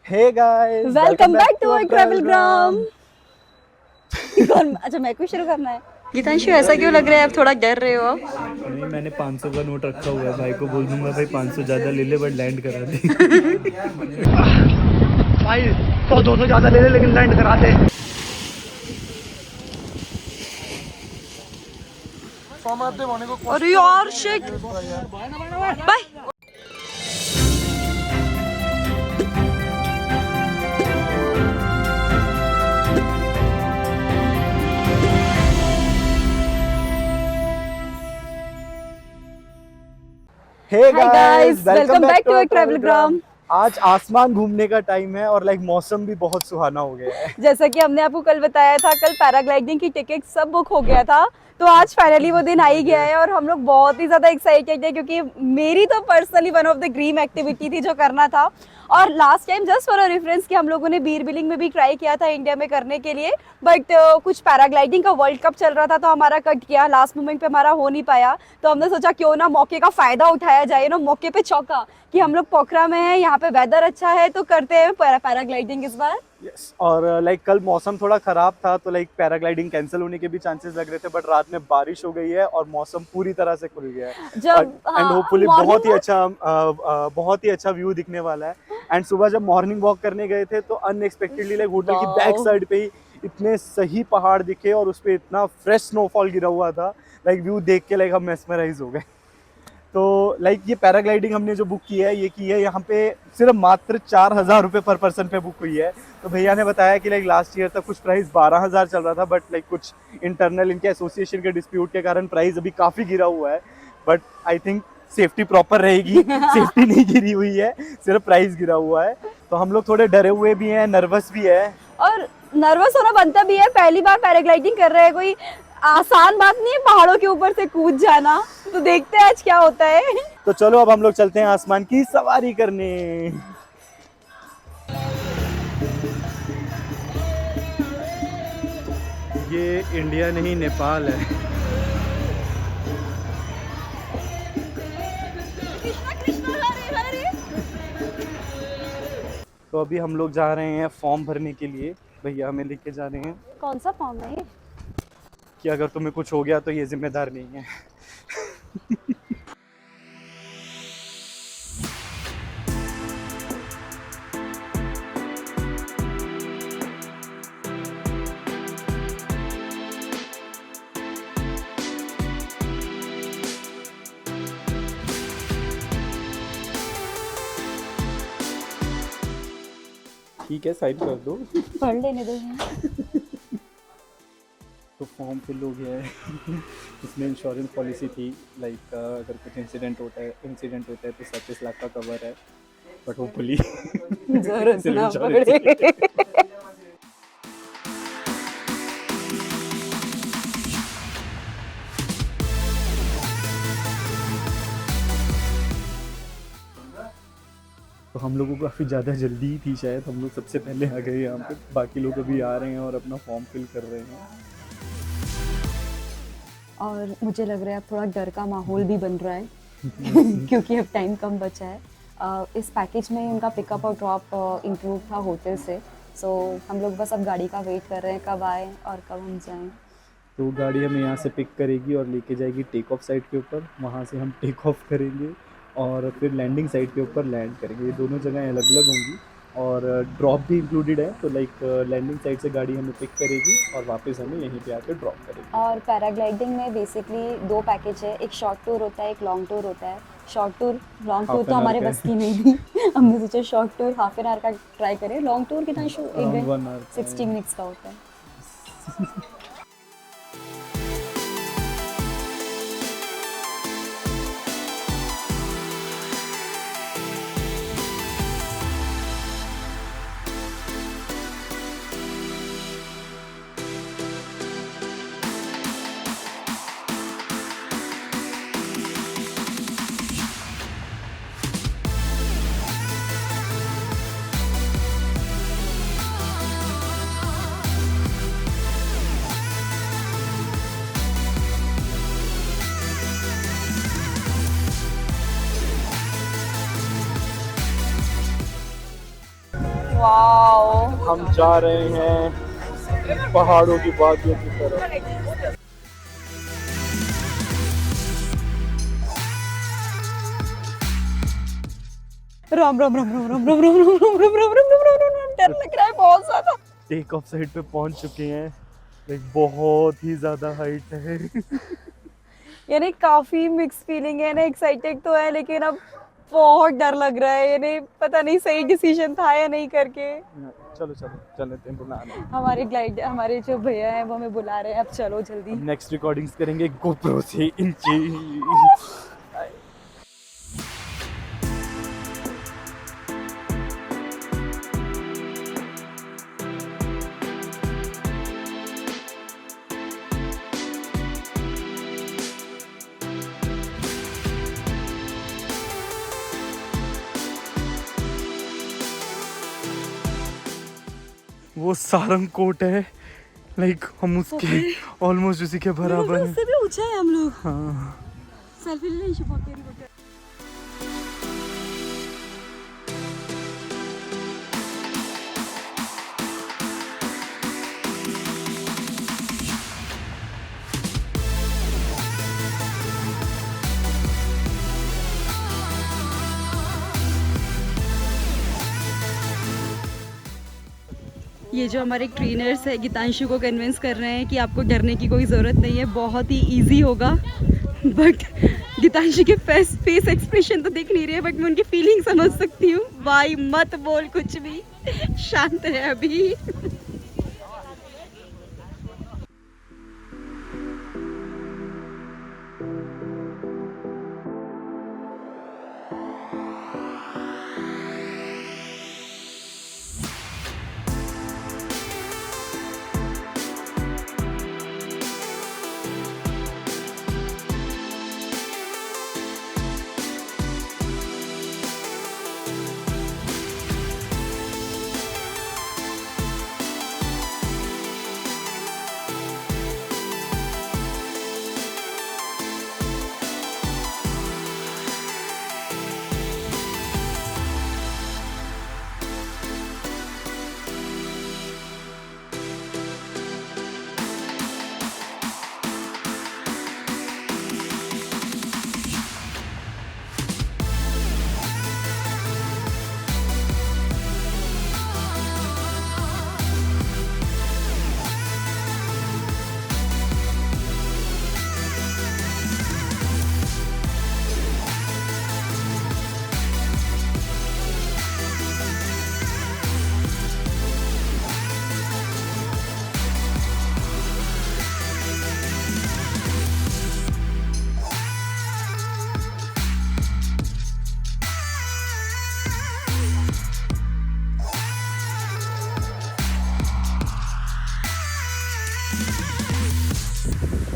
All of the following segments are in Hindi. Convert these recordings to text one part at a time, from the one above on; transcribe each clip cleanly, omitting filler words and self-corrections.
Hey guys, welcome back to our Travelgram। Travelgram. अच्छा, मेरे को शुरू करना है। गीतांशु, ऐसा क्यों लग रहा है आप थोड़ा डर रहे हो आप? नहीं, मैंने 500 का नोट रखा हुआ है। भाई को बोल दूंगा भाई 500 ज्यादा ले ले, बट लैंड करा दे। भाई 100-200 ज्यादा ले ले, लेकिन लैंड करा दे। अरे यार shit, bye. Hey hi guys, guys, welcome back to our Travelgram. Travelgram. आज आसमान घूमने का टाइम है और मौसम भी बहुत सुहाना हो गया है। जैसा कि हमने आपको कल बताया था, कल पैराग्लाइडिंग की टिकट सब बुक हो गया था, तो आज फाइनली वो दिन आ ही गया है और हम लोग बहुत ही ज़्यादा एक्साइटेड है क्योंकि मेरी तो personally one of the dream activity थी जो करना था। और last time just for a reference कि हम लोगों ने बीर बिलिंग में भी ट्राई किया था इंडिया में करने के लिए, बट कुछ पैराग्लाइडिंग का वर्ल्ड कप चल रहा था तो हमारा कट गया, लास्ट मोमेंट पे हमारा हो नहीं पाया। तो हमने सोचा क्यों ना मौके का फ़ायदा उठाया जाए ना, मौके पे चौका कि हम लोग पोखरा में हैं, यहाँ पे वेदर अच्छा है तो करते हैं पैराग्लाइडिंग इस बार। यस, और कल मौसम थोड़ा खराब था तो पैराग्लाइडिंग कैंसिल होने के भी चांसेस लग रहे थे, बट रात में बारिश हो गई है और मौसम पूरी तरह से खुल गया है। जब एंड हाँ, होपफुली मॉर्निंग बहुत ही अच्छा व्यू दिखने वाला है। एंड सुबह जब मॉर्निंग वॉक करने गए थे तो अनएक्सपेक्टेडली होटल की बैक वाओ, साइड पे ही इतने सही पहाड़ दिखे और उस पे इतना फ्रेश स्नोफॉल गिरा हुआ था। व्यू देख के हम मेस्मराइज हो गए। तो ये पैराग्लाइडिंग हमने जो बुक की है, ये की है यहाँ पे सिर्फ मात्र 4,000 रुपये पर पर्सन पे बुक हुई है। तो भैया ने बताया कि लास्ट ईयर तक कुछ प्राइस 12,000 चल रहा था, बट कुछ इंटरनल इनके एसोसिएशन के डिस्प्यूट के कारण प्राइस अभी काफ़ी गिरा हुआ है। But I think safety proper रहेगी। सेफ्टी नहीं गिरी हुई है, सिर्फ प्राइस गिरा हुआ है। तो हम लोग थोड़े डरे हुए भी हैं, नर्वस भी है। और नर्वस होना बनता भी है, पहली बार पैराग्लाइडिंग कर रहे हैं, कोई आसान बात नहीं है पहाड़ों के ऊपर से कूद जाना। तो देखते हैं आज क्या होता है। तो चलो अब हम लोग चलते हैं आसमान की सवारी करने। ये इंडिया नहीं, नेपाल है। तो अभी हम लोग जा रहे हैं फॉर्म भरने के लिए। भैया हमें लेके जा रहे हैं कौन सा फॉर्म है ये? कि अगर तुम्हें कुछ हो गया तो ये जिम्मेदार नहीं है। ठीक है, साइड कर दो। पढ़ लेने दो। तो फॉर्म फिल हो गया है। इसमें इंश्योरेंस पॉलिसी थी, अगर कुछ इंसिडेंट होता है तो 37 लाख का कवर है। बट होपफुली जरूरत ना पड़े। तो हम लोगों को काफ़ी ज़्यादा जल्दी ही थी, शायद हम लोग सबसे पहले आ गए यहाँ पे। बाकी लोग अभी आ रहे हैं और अपना फॉर्म फिल कर रहे हैं। और मुझे लग रहा है अब थोड़ा डर का माहौल भी बन रहा है क्योंकि अब टाइम कम बचा है। इस पैकेज में उनका पिकअप और ड्रॉप इंक्लूड था होटल से। सो हम लोग बस अब गाड़ी का वेट कर रहे हैं कब आए और कब हम जाएं। तो गाड़ी हमें यहाँ से पिक करेगी और लेके जाएगी टेक ऑफ साइट के ऊपर। वहाँ से हम टेक ऑफ करेंगे और फिर लैंडिंग साइट के ऊपर लैंड करेंगे। ये दोनों जगह अलग अलग होंगी और ड्रॉप भी इंक्लूडेड है। तो लैंडिंग साइट से गाड़ी हमें पिक करेगी और वापस हमें यहीं पे आकर ड्रॉप करेगी। और पैराग्लाइडिंग में बेसिकली दो पैकेज है, एक शॉर्ट टूर होता है, एक लॉन्ग टूर होता है। शॉर्ट टूर, लॉन्ग टूर तो हमारे बस की नहीं थी। हमने सोचा short tour half an hour का ट्राई करें। लॉन्ग टूर कितना शो एक 60 मिनट्स का होता है। वाओ। हम जा रहे हैं पहाड़ों की वादियों की तरफ। राम राम राम राम राम राम राम राम राम राम राम राम राम राम राम, डर लग रहा है बहुत ज्यादा। टेक ऑफ साइड पे पहुंच चुके हैं, लाइक बहुत ही ज्यादा हाइट है। यानी काफी मिक्स फीलिंग है ना, एक्साइटेड तो है लेकिन अब बहुत डर लग रहा है, यानी पता नहीं सही डिसीजन था या नहीं करके। चलो चलो चलते हैं, बुला रहे हैं। हमारे जो भैया हैं वो हमें बुला रहे हैं, अब चलो जल्दी। नेक्स्ट रिकॉर्डिंग्स करेंगे गोप्रो से इनकी। वो सारंग कोट है, लाइक हम उसके ऑलमोस्ट उसी के बराबर हैं। उससे भी ऊंचा है हम लोग। हाँ सेल्फी ले लीजिए बहुत प्यारी। ये जो हमारे ट्रेनर्स है गीतांशु को कन्विंस कर रहे हैं कि आपको डरने की कोई ज़रूरत नहीं है, बहुत ही इजी होगा। बट गीतांशु के फेस एक्सप्रेशन तो दिख नहीं रहे, बट मैं उनकी फीलिंग समझ सकती हूँ। भाई मत बोल कुछ भी, शांत है अभी।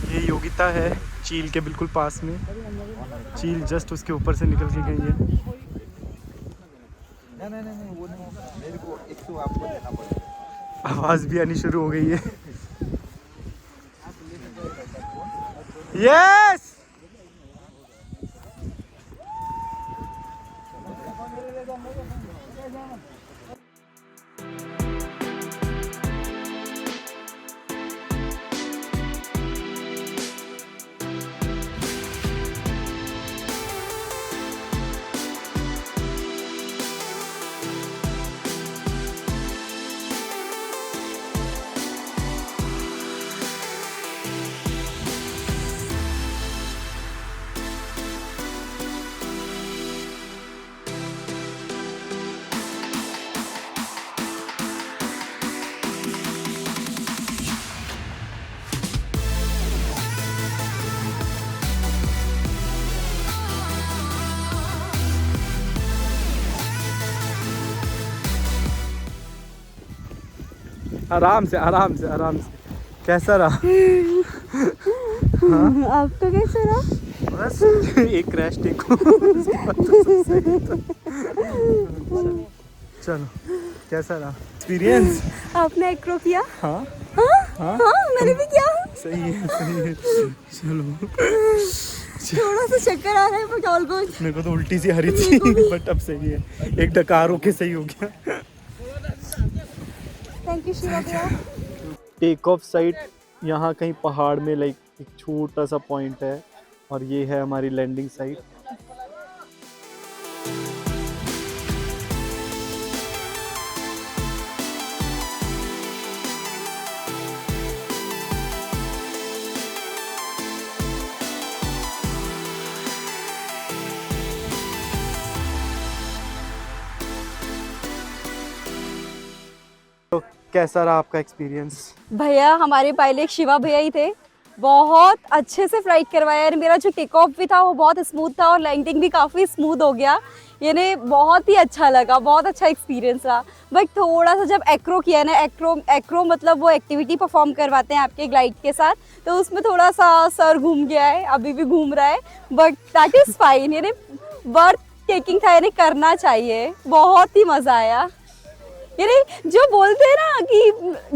ये योगिता है चील के बिल्कुल पास में, चील जस्ट उसके ऊपर से निकल के गई है। नहीं वो नहीं, मेरे को 100 आपको देना पड़ेगा। आवाज भी आनी शुरू हो गई है। यस आराम से आराम से आराम से। कैसा रहा? आपका कैसा रहा? बस एक क्रैश टेक को उसके बाद तो सब सही था। चलो कैसा रहा एक्सपीरियंस? आपने एक्रो किया? हाँ हाँ हाँ हाँ मैंने भी किया। सही है सही है। चलो थोड़ा सा चक्कर आ रहा है बट ऑल गुड। मेरे को तो उल्टी सी आ रही थी बट अब सही है, एक डकार होके सही हो गया। थैंक यू शिवा भैया। टेक ऑफ साइट यहाँ कहीं पहाड़ में लाइक एक छोटा सा पॉइंट है और ये है हमारी लैंडिंग साइट। तो कैसा रहा आपका एक्सपीरियंस? भैया हमारे पायलट शिवा भैया ही थे, बहुत अच्छे से फ्लाइट करवाया और मेरा जो टेक ऑफ भी था वो बहुत स्मूथ था और लैंडिंग भी काफ़ी स्मूथ हो गया। यानी बहुत ही अच्छा लगा, बहुत अच्छा एक्सपीरियंस रहा। बट थोड़ा सा जब एक्रो किया ना, एक्रो मतलब वो एक्टिविटी परफॉर्म करवाते हैं आपके ग्लाइड के साथ, तो उसमें थोड़ा सा सर घूम गया है, अभी भी घूम रहा है, बट दैट इज़ फाइन। यानी वर्थ टेकिंग था, यानी करना चाहिए, बहुत ही मज़ा आया। यानी जो बोलते हैं ना कि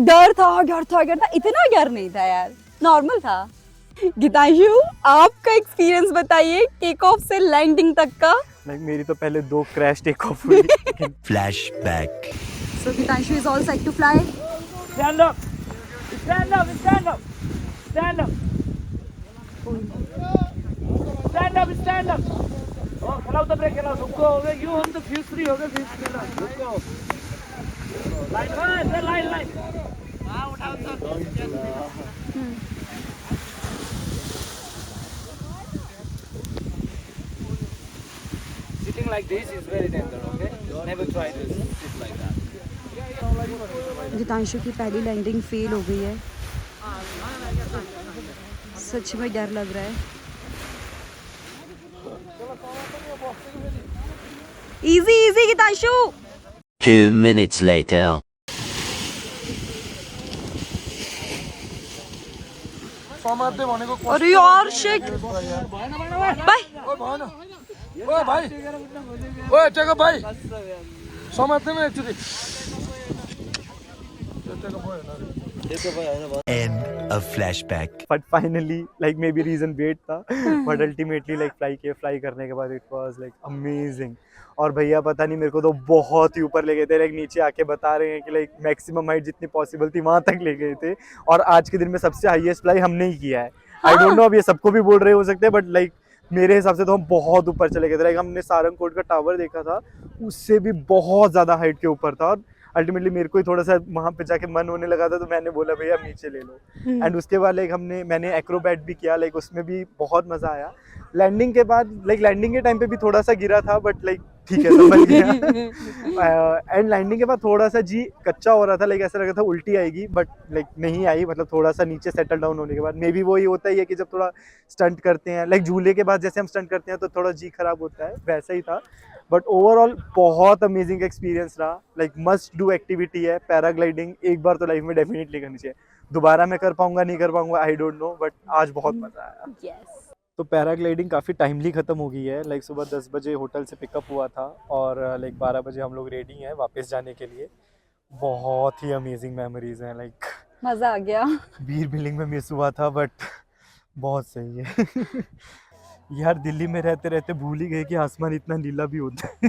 डर था, इतना डर नहीं था यार, नॉर्मल था। गीतांशु, आपका एक्सपीरियंस बताइए टेक ऑफ से लैंडिंग तक का। लाइक मेरी तो पहले 2 क्रैश टेक ऑफ हुई। Flashback. So Gitanshu is all set to fly. Stand up! Stand up! Stand up! Stand up! Stand up! Stand up! Oh, allow the brake, allow. Go away. You on the fuse 3, okay? Fuse 3 now. Let's go. Line. Sitting like this is very dangerous, okay? Never try to sit like that. गीतांशु की पहली लैंडिंग फेल हो गई है, सच में डर लग रहा है। इजी गीतांशु। 2 minutes later. अरे यार शिट, बाय। ओ भाइ ओ टेक भाइ समात्ने में एकचोटी End of flashback. But finally like maybe reason wait था, बट अल्टीमेटली लाइक फ्लाई करने के बाद इट वाज लाइक अमेजिंग। और भैया पता नहीं मेरे को तो बहुत ही ऊपर ले गए थे, लाइक नीचे आके बता रहे हैं कि लाइक मैक्सिमम हाइट जितनी पॉसिबल थी वहाँ तक ले गए थे। और आज के दिन में सबसे हाईएस्ट फ्लाई हमने ही किया है। आई डोंट नो अब ये सबको भी बोल रहे हो सकते हैं, बट लाइक मेरे हिसाब से तो हम बहुत ऊपर चले गए थे। लाइक हमने सारंगकोट का टावर देखा था, उससे भी बहुत ज़्यादा हाइट के ऊपर था। और अल्टीमेटली मेरे को ही थोड़ा सा वहाँ पे जाके मन होने लगा था, तो मैंने बोला भैया आप नीचे ले लो। एंड उसके बाद लाइक मैंने एक्रोबैट भी किया, लाइक उसमें भी बहुत मज़ा आया। लैंडिंग के बाद लाइक लैंडिंग के टाइम पे भी थोड़ा सा गिरा था, बट लाइक ठीक है संभल गया। एंड लैंडिंग के बाद थोड़ा सा जी कच्चा हो रहा था, लाइक ऐसा लग रहा था उल्टी आएगी, बट लाइक नहीं आई। मतलब थोड़ा सा नीचे सेटल डाउन होने के बाद मे बी वही होता ही है कि जब थोड़ा स्टंट करते हैं, लाइक झूले के बाद जैसे हम स्टंट करते हैं तो थोड़ा जी खराब होता है, वैसा ही था। बट ओवरऑल बहुत अमेजिंग एक्सपीरियंस रहा। लाइक मस्ट डू एक्टिविटी है पैराग्लाइडिंग, एक बार तो लाइफ में डेफिनेटली करनी चाहिए। दोबारा मैं कर पाऊंगा नहीं कर पाऊंगा आई डोंट नो, बट आज बहुत मज़ा आया। यस। तो पैराग्लाइडिंग काफ़ी टाइमली ख़त्म हो गई है। लाइक सुबह 10 बजे होटल से पिकअप हुआ था और लाइक 12 बजे हम लोग रेडी हैं वापस जाने के लिए। बहुत ही अमेजिंग मेमोरीज हैं, लाइक मज़ा आ गया। बीर बिल्डिंग में मिस हुआ था, बट बहुत सही है। यार दिल्ली में रहते रहते भूल ही गए कि आसमान इतना नीला भी होता है।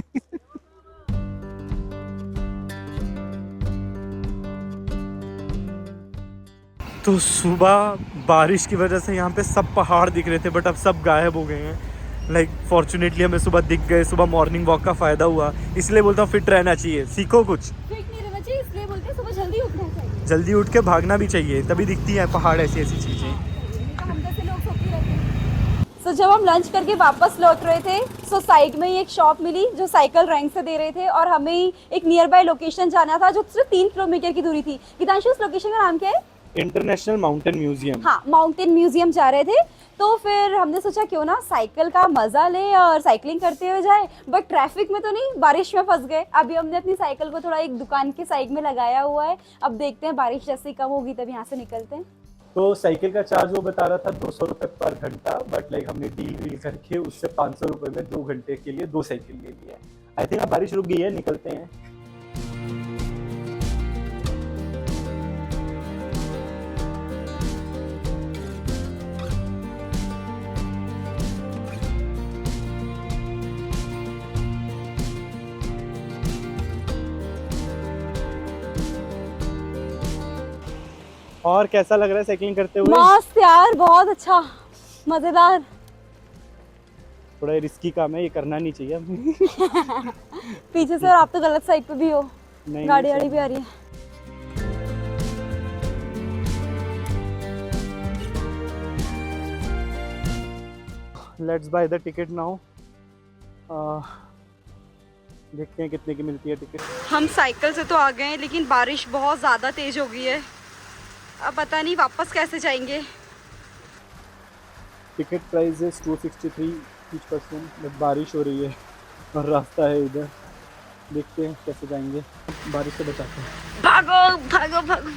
तो सुबह बारिश की वजह से यहाँ पे सब पहाड़ दिख रहे थे, बट अब सब गायब हो गए हैं। लाइक फॉर्चुनेटली हमें सुबह दिख गए। सुबह मॉर्निंग वॉक का फ़ायदा हुआ, इसलिए बोलता हूँ फिट रहना चाहिए, सीखो कुछ। फिट नहीं रहना चाहिए, इसलिए बोलते हैं सुबह जल्दी उठना चाहिए। जल्दी उठ के भागना भी चाहिए, तभी दिखती है पहाड़ ऐसी ऐसी चीज़ें। हम जैसे लोग सोते रहते हैं। सो जब हम लंच करके वापस लौट रहे थे, सो साइड में ही एक शॉप मिली जो साइकिल रेंट से दे रहे थे और हमें एक नियर बाय लोकेशन जाना था जो सिर्फ 3 किलोमीटर की दूरी थी। गीतांशु, उस लोकेशन का नाम क्या है? International mountain museum. हाँ, माउंटेन म्यूजियम जा रहे थे। तो फिर हमने सोचा क्यों ना साइकिल का मजा ले और साइकिलिंग करते हुए जाए, बट ट्रैफिक में तो नहीं, बारिश में फंस गए। अभी हमने अपनी साइकिल को थोड़ा एक दुकान के साइड में लगाया हुआ है, अब देखते हैं बारिश जैसे ही कम होगी तब यहाँ से निकलते हैं। तो साइकिल का चार्ज वो बता रहा था 200 रुपये पर घंटा, बट लाइक हमने डील वील करके उससे 500 रुपये में 2 घंटे के लिए 2 साइकिल ले लिया। आई थिंक अब बारिश रुक गई है, निकलते हैं। और कैसा लग रहा है साइकिलिंग करते हुए? मस्त यार, बहुत अच्छा, मजेदार। थोड़ा रिस्की काम है, ये करना नहीं चाहिए हमें। पीछे से, और आप तो गलत साइड पे भी हो, नहीं, गाड़ी वाड़ी भी आ रही है। Let's by the ticket now. देखते हैं कितने की मिलती है टिकट। हम साइकिल से तो आ गए हैं, लेकिन बारिश बहुत ज़्यादा तेज हो गई है। अब पता नहीं वापस कैसे जाएंगे। टिकट प्राइस है 263 ईच पर्सन, बट बारिश हो रही है और रास्ता है इधर। देखते हैं कैसे जाएंगे, बारिश से बचाते हैं। भागो भागो भागो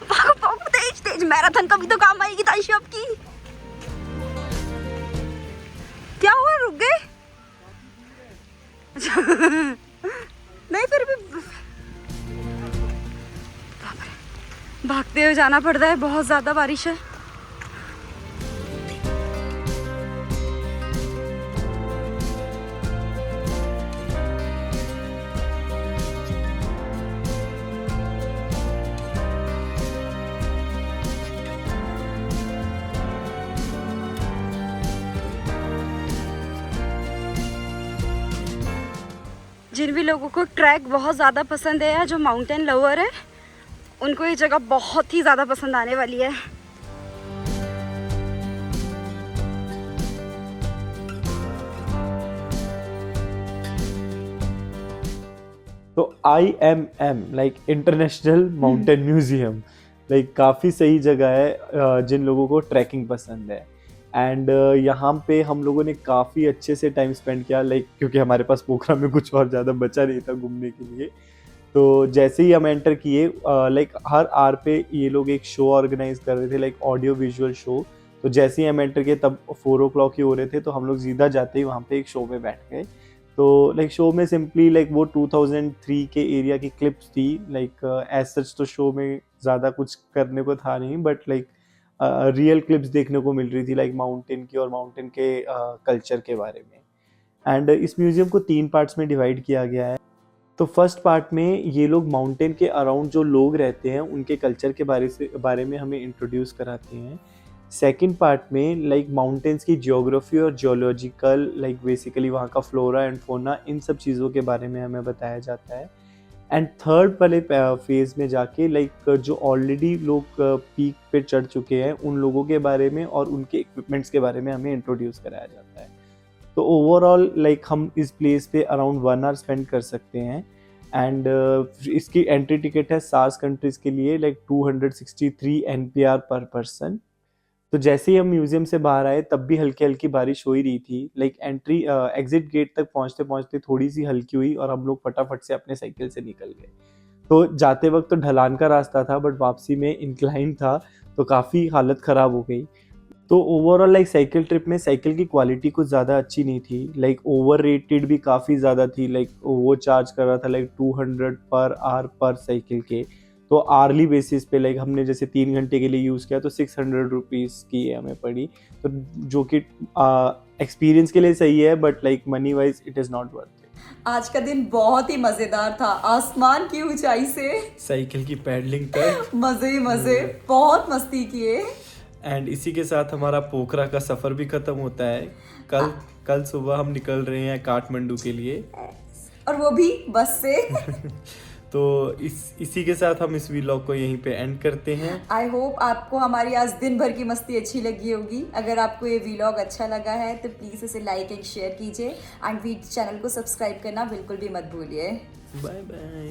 भागो भागो, तेज तेज, मैराथन का भी तो काम आएगी ताइशी आपकी। क्या हुआ, रुक गए? नहीं, फिर भी भागते हुए जाना पड़ रहा है, बहुत ज्यादा बारिश है। जिन भी लोगों को ट्रैक बहुत ज़्यादा पसंद है या जो माउंटेन लवर है, उनको ये जगह बहुत ही ज़्यादा पसंद आने वाली है। तो IMM like international mountain museum, like काफ़ी सही जगह है जिन लोगों को ट्रैकिंग पसंद है। एंड यहाँ पे हम लोगों ने काफ़ी अच्छे से टाइम स्पेंड किया, लाइक क्योंकि हमारे पास पोखरा में कुछ और ज़्यादा बचा नहीं था घूमने के लिए। तो जैसे ही हम एंटर किए, लाइक हर आर पे ये लोग एक शो ऑर्गेनाइज कर रहे थे, लाइक ऑडियो विजुअल शो। तो जैसे ही हम एंटर किए तब 4 o'clock ही हो रहे थे, तो हम लोग सीधा जाते ही वहाँ पे एक शो में बैठ गए। तो लाइक शो में सिंपली लाइक वो 2003 के एरिया की क्लिप्स थी, लाइक एज सच तो शो में ज़्यादा कुछ करने को था नहीं, बट लाइक रियल क्लिप्स देखने को मिल रही थी, लाइक माउंटेन की और माउंटेन के कल्चर के बारे में। एंड इस म्यूजियम को 3 पार्ट्स में डिवाइड किया गया है। तो फर्स्ट पार्ट में ये लोग माउंटेन के अराउंड जो लोग रहते हैं उनके कल्चर के बारे में हमें इंट्रोड्यूस कराते हैं। सेकंड पार्ट में लाइक माउंटेन्स की जियोग्राफी और जियोलॉजिकल, लाइक बेसिकली वहाँ का फ्लोरा एंड फोना, इन सब चीज़ों के बारे में हमें बताया जाता है। एंड थर्ड वाले फेज में जाके लाइक जो ऑलरेडी लोग पीक पे चढ़ चुके हैं उन लोगों के बारे में और उनके इक्विपमेंट्स के बारे में हमें इंट्रोड्यूस कराया जाता है। तो ओवरऑल लाइक हम इस प्लेस पे अराउंड 1 hour स्पेंड कर सकते हैं। एंड इसकी एंट्री टिकट है सार्स कंट्रीज़ के लिए लाइक 263 NPR पर पर्सन। तो जैसे ही हम म्यूजियम से बाहर आए तब भी हल्की हल्की बारिश हो ही रही थी, लाइक एग्जिट गेट तक पहुंचते पहुंचते थोड़ी सी हल्की हुई और हम लोग फटाफट से अपने साइकिल से निकल गए। तो जाते वक्त तो ढलान का रास्ता था, बट वापसी में इंक्लाइन था, तो काफ़ी हालत ख़राब हो गई। तो ओवरऑल लाइक साइकिल ट्रिप में साइकिल की क्वालिटी कुछ ज़्यादा अच्छी नहीं थी, लाइक ओवर रेटेड भी काफ़ी ज़्यादा थी। लाइक वो चार्ज कर रहा था लाइक 200 पर आवर पर साइकिल के। तो आर्ली बेसिस पे लाइक हमने जैसे 3 घंटे के लिए यूज़ किया तो 600 रुपीज़ की हमें पड़ी, तो जो कि एक्सपीरियंस के लिए सही है, but like money wise it is not worth it. आज का दिन बहुत ही मजेदार था, आसमान की ऊंचाई से साइकिल की पैडलिंग तक मजे ही मजे, बहुत मस्ती किए। एंड इसी के साथ हमारा पोखरा का सफ़र भी ख़त्म होता है। कल सुबह हम निकल रहे हैं काठमांडू के लिए, और वो भी बस से। तो इसी के साथ हम इस व्लॉग को यहीं पे एंड करते हैं। आई होप आपको हमारी आज दिन भर की मस्ती अच्छी लगी होगी। अगर आपको ये व्लॉग अच्छा लगा है तो प्लीज़ इसे लाइक एंड शेयर कीजिए, एंड चैनल को सब्सक्राइब करना बिल्कुल भी मत भूलिए। Bye bye.